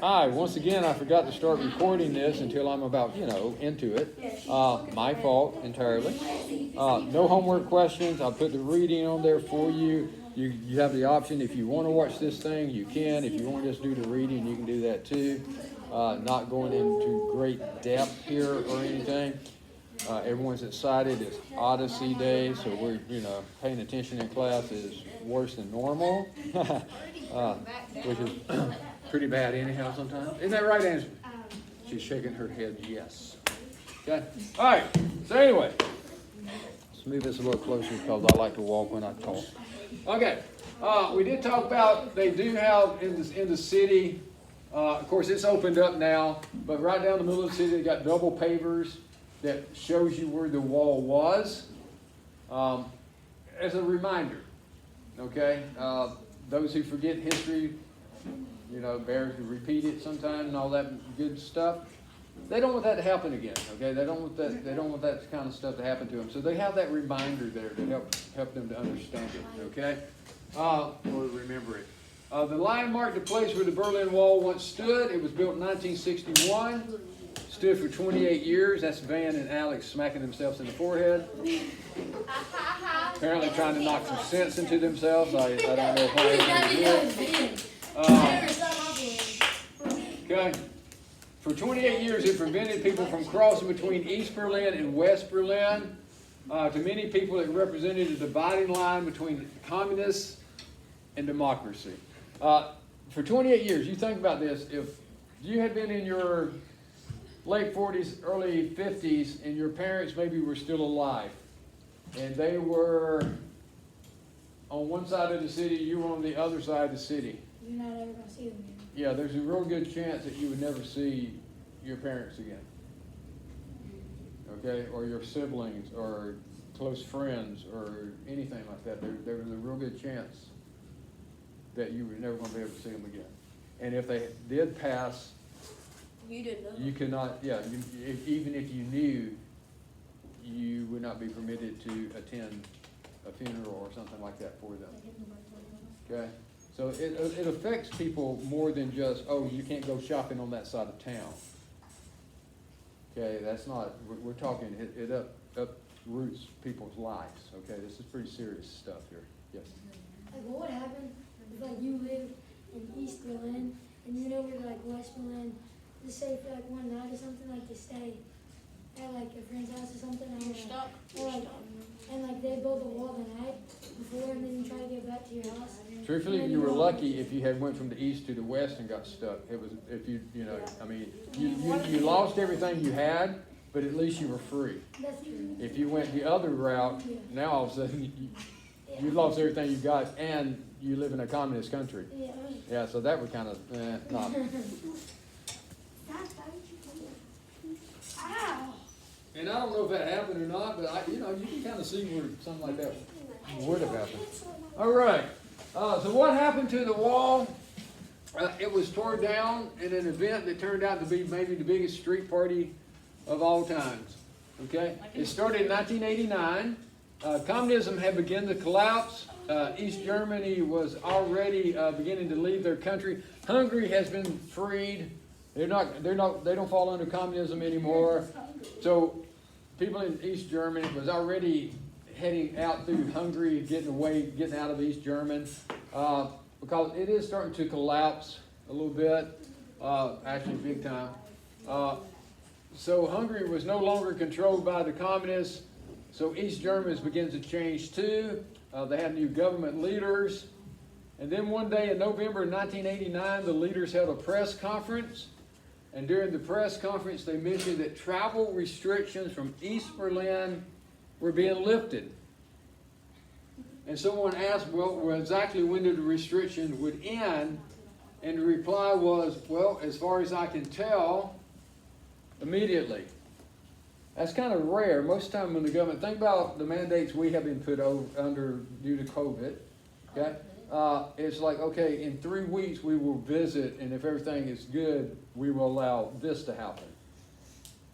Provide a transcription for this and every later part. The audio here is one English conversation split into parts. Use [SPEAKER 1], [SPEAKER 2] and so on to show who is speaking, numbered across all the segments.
[SPEAKER 1] Hi, once again, I forgot to start recording this until I'm about, into it. My fault entirely. No homework questions. I put the reading on there for you. You have the option, if you want to watch this thing, you can. If you want to just do the reading, you can do that too. Not going into great depth here or anything. Everyone's excited. It's Odyssey Day, so we're, paying attention in class is worse than normal, which is pretty bad anyhow sometimes. Isn't that right, Angela? She's shaking her head yes. Okay. All right. So anyway, let's move this a little closer because I like to walk when I talk. Okay. We did talk about they do have in the city. Of course, it's opened up now, but right down the middle of the city, they got double pavers that shows you where the wall was, as a reminder. Okay. Those who forget history, bears to repeat it sometime and all that good stuff. They don't want that to happen again. Okay, they don't want that. They don't want that kind of stuff to happen to them. So they have that reminder there to help them to understand it. Okay, or remember it. The line marked the place where the Berlin Wall once stood. It was built in 1961. Stood for 28 years. That's Van and Alex smacking themselves in the forehead. Apparently trying to knock some sense into themselves. I don't know if okay. For 28 years, it prevented people from crossing between East Berlin and West Berlin. To many people, it represented a dividing line between communists and democracy. For 28 years, you think about this. If you had been in your late 40s, early 50s, and your parents maybe were still alive, and they were on one side of the city, you were on the other side of the city.
[SPEAKER 2] You're not ever going to see them again.
[SPEAKER 1] Yeah, there's a real good chance that you would never see your parents again. Okay, or your siblings, or close friends, or anything like that. There was a real good chance that you were never going to be able to see them again. And if they did pass,
[SPEAKER 2] you didn't know.
[SPEAKER 1] You cannot, even if you knew, you would not be permitted to attend a funeral or something like that for them. Okay? So it affects people more than just, you can't go shopping on that side of town. Okay, that's not, we're talking, it uproots people's lives. Okay, this is pretty serious stuff here. Yes?
[SPEAKER 3] Like, what would happen if, you live in East Berlin and you know where, West Berlin, just say for, one night or something, to stay at, a friend's house or something,
[SPEAKER 2] You're stuck.
[SPEAKER 3] and, they build a wall the night before, and then you try to get back to your house.
[SPEAKER 1] Truthfully, you were lucky if you had went from the east to the west and got stuck. It was, if you lost everything you had, but at least you were free.
[SPEAKER 3] That's true.
[SPEAKER 1] If you went the other route, now all of a sudden you lost everything you got, and you live in a communist country.
[SPEAKER 3] Yeah.
[SPEAKER 1] Yeah, so that would kind of, not.
[SPEAKER 3] Ow!
[SPEAKER 1] And I don't know if that happened or not, but you can kind of see where something like that would have happened. All right. So what happened to the wall? It was torn down in an event that turned out to be maybe the biggest street party of all times. Okay? It started in 1989. Communism had begun to collapse. East Germany was already beginning to leave their country. Hungary has been freed. They don't fall under communism anymore. So people in East Germany was already heading out through Hungary, getting out of East German, because it is starting to collapse a little bit, actually big time. So Hungary was no longer controlled by the communists. So East Germans begins to change too. They had new government leaders. And then one day in November 1989, the leaders held a press conference. And during the press conference, they mentioned that travel restrictions from East Berlin were being lifted. And someone asked, well, exactly when did the restriction would end? And the reply was, well, as far as I can tell, immediately. That's kind of rare. Most of the time when the government, think about the mandates we have been put under due to COVID. Okay? It's like, okay, in 3 weeks we will visit, and if everything is good, we will allow this to happen.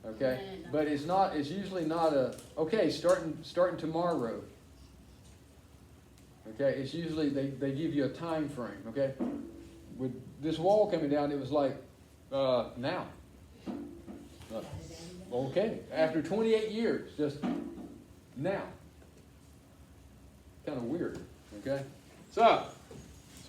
[SPEAKER 1] Okay? But it's usually not starting tomorrow. Okay? It's usually, they give you a time frame. Okay? With this wall coming down, it was like, now. Okay, after 28 years, just now. Kind of weird, okay? So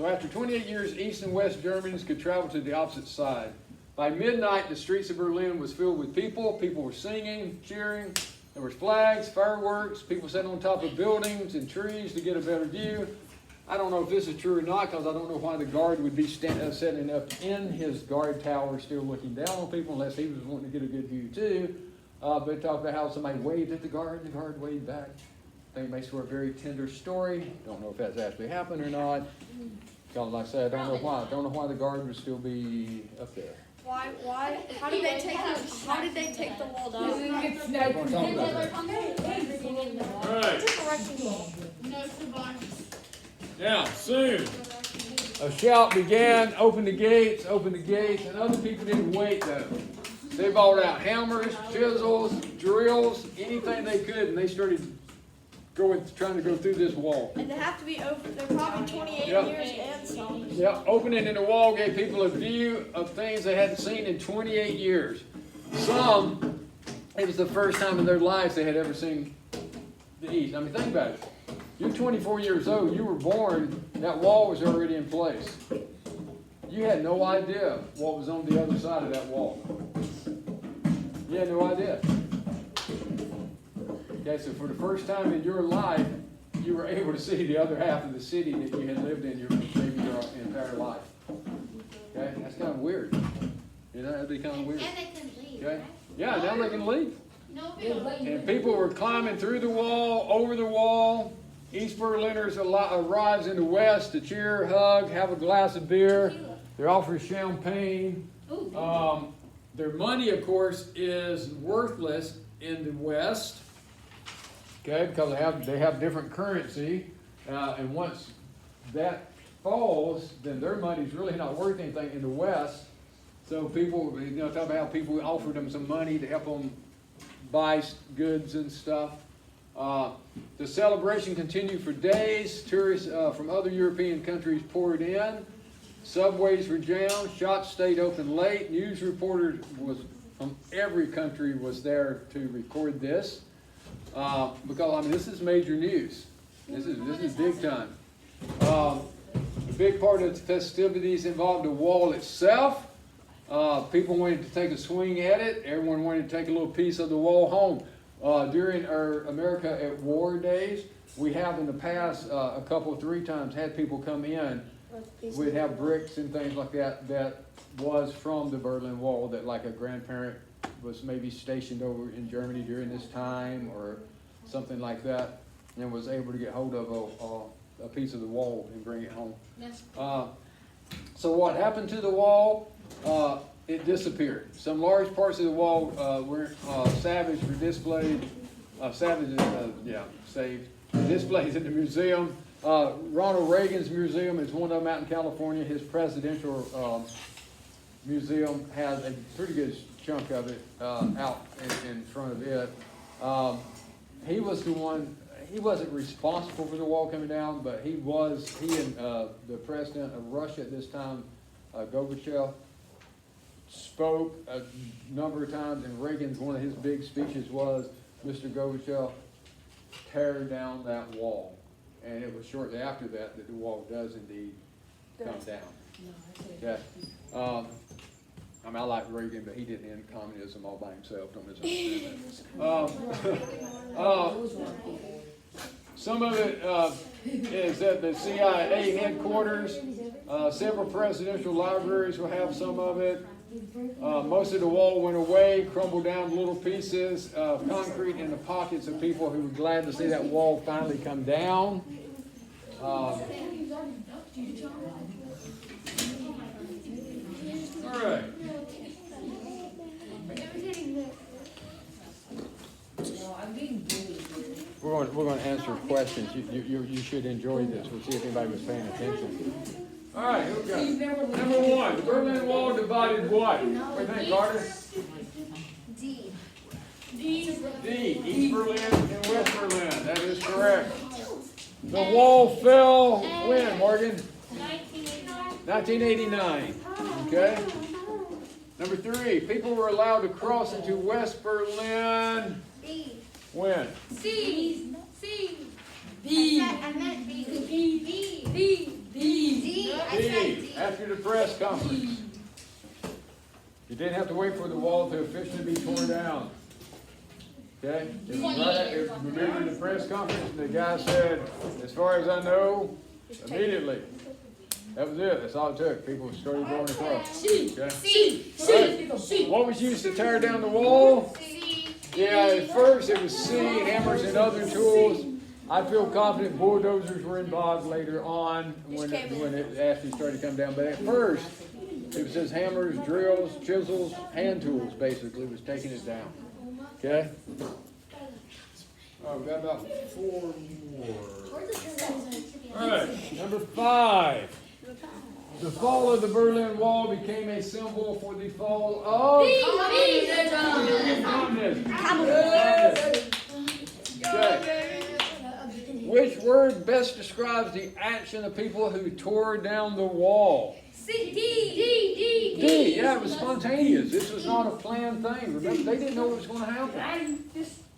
[SPEAKER 1] after 28 years, East and West Germans could travel to the opposite side. By midnight, the streets of Berlin was filled with people. People were singing, cheering. There were flags, fireworks. People sat on top of buildings and trees to get a better view. I don't know if this is true or not, because I don't know why the guard would be sitting up in his guard tower still looking down on people, unless he was wanting to get a good view too. But it talked about how somebody waved at the guard, and the guard waved back. I think it makes for a very tender story. Don't know if that's actually happened or not. Because like I said, I don't know why. I don't know why the guard would still be up there.
[SPEAKER 2] Why, how did they take the wall down?
[SPEAKER 1] All right. Now, soon, a shout began, open the gates, and other people didn't wait though. They brought out hammers, chisels, drills, anything they could, and they started trying to go through this wall.
[SPEAKER 2] And they have to be over, they're probably 28 years and some.
[SPEAKER 1] Yep, opening in the wall gave people a view of things they hadn't seen in 28 years. Some, it was the first time in their lives they had ever seen the East. I mean, think about it. You're 24 years old, you were born, that wall was already in place. You had no idea what was on the other side of that wall. You had no idea. Okay, so for the first time in your life, you were able to see the other half of the city that you had lived in maybe your entire life. Okay, that's kind of weird. You know, that'd be kind of weird.
[SPEAKER 4] And they can leave,
[SPEAKER 1] Okay,
[SPEAKER 4] right?
[SPEAKER 1] yeah, now they can leave.
[SPEAKER 4] No bill.
[SPEAKER 1] And people were climbing through the wall, over the wall. East Berliners arrives in the West to cheer, hug, have a glass of beer. They're offered champagne. Their money, of course, is worthless in the West. Okay, because they have different currency, and once that falls, then their money's really not worth anything in the West. So people, talk about how people offered them some money to help them buy goods and stuff. The celebration continued for days. Tourists from other European countries poured in. Subways were jammed. Shops stayed open late. News reporters from every country was there to record this. Because this is major news. This is big time. A big part of the festivities involved the wall itself. People wanted to take a swing at it. Everyone wanted to take a little piece of the wall home. During our America at War days, we have in the past three times had people come in. We'd have bricks and things like that was from the Berlin Wall, that like a grandparent was maybe stationed over in Germany during this time or something like that, and was able to get hold of a piece of the wall and bring it home. So what happened to the wall? It disappeared. Some large parts of the wall were saved, saved, displayed in the museum. Ronald Reagan's museum is one of them out in California. His presidential museum has a pretty good chunk of it out in front of it. He was the one, he wasn't responsible for the wall coming down, but he and the president of Russia at this time, Gorbachev, spoke a number of times, and Reagan's one of his big speeches was, Mr. Gorbachev, tear down that wall. And it was shortly after that the wall does indeed come down. Okay. I like Reagan, but he didn't end communism all by himself. Don't misunderstand that. Some of it is at the CIA headquarters. Several presidential libraries will have some of it. Most of the wall went away, crumbled down to little pieces of concrete in the pockets of people who were glad to see that wall finally come down. All right. We're going to answer questions. You should enjoy this. We'll see if anybody was paying attention. All right, here we go. Number one, the Berlin Wall divided what? What do you think, Carter?
[SPEAKER 4] D.
[SPEAKER 1] East Berlin and West Berlin. That is correct. The wall fell when, Morgan? 1989. Okay. Number 3, people were allowed to cross into West Berlin.
[SPEAKER 4] B.
[SPEAKER 1] When?
[SPEAKER 2] C. C.
[SPEAKER 4] I meant B. B.
[SPEAKER 2] B.
[SPEAKER 4] D. I said
[SPEAKER 1] D,
[SPEAKER 4] D.
[SPEAKER 1] after the press conference. You didn't have to wait for the wall to officially be torn down. Okay? It was during the press conference, and the guy said, as far as I know, immediately. That was it. That's all it took. People started going across.
[SPEAKER 2] C.
[SPEAKER 1] Okay?
[SPEAKER 2] C.
[SPEAKER 1] All right.
[SPEAKER 2] C.
[SPEAKER 1] What was used to tear down the wall?
[SPEAKER 4] C.
[SPEAKER 1] Yeah, at first it was C, hammers and other tools. I feel confident bulldozers were involved later on when it actually started to come down. But at first, it was just hammers, drills, chisels, hand tools basically was taking it down. Okay? Oh, we've got about 4 more. All right, number 5. The fall of the Berlin Wall became a symbol for the fall of communism. Okay. Which word best describes the action of people who tore down the wall? D. Yeah, it was spontaneous. This was not a planned thing. Remember, they didn't know what was going to happen.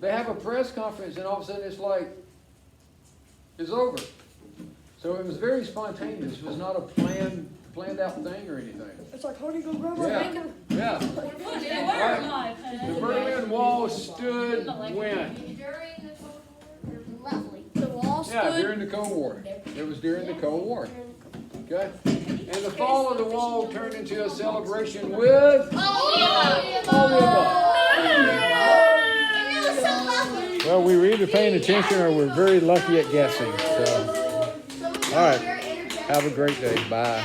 [SPEAKER 1] They have a press conference, and all of a sudden it's like, it's over. So it was very spontaneous. It was not a planned out thing or anything.
[SPEAKER 2] It's like, how do you go grab
[SPEAKER 1] Yeah. Right. The Berlin Wall stood when?
[SPEAKER 4] During the Cold War. Lovely.
[SPEAKER 2] The wall
[SPEAKER 1] Yeah,
[SPEAKER 2] stood.
[SPEAKER 1] during the Cold War. It was during the Cold War. Okay? And the fall of the wall turned into a celebration with all the above. Well, we were either paying attention or we're very lucky at guessing. So, all right. Have a great day. Bye.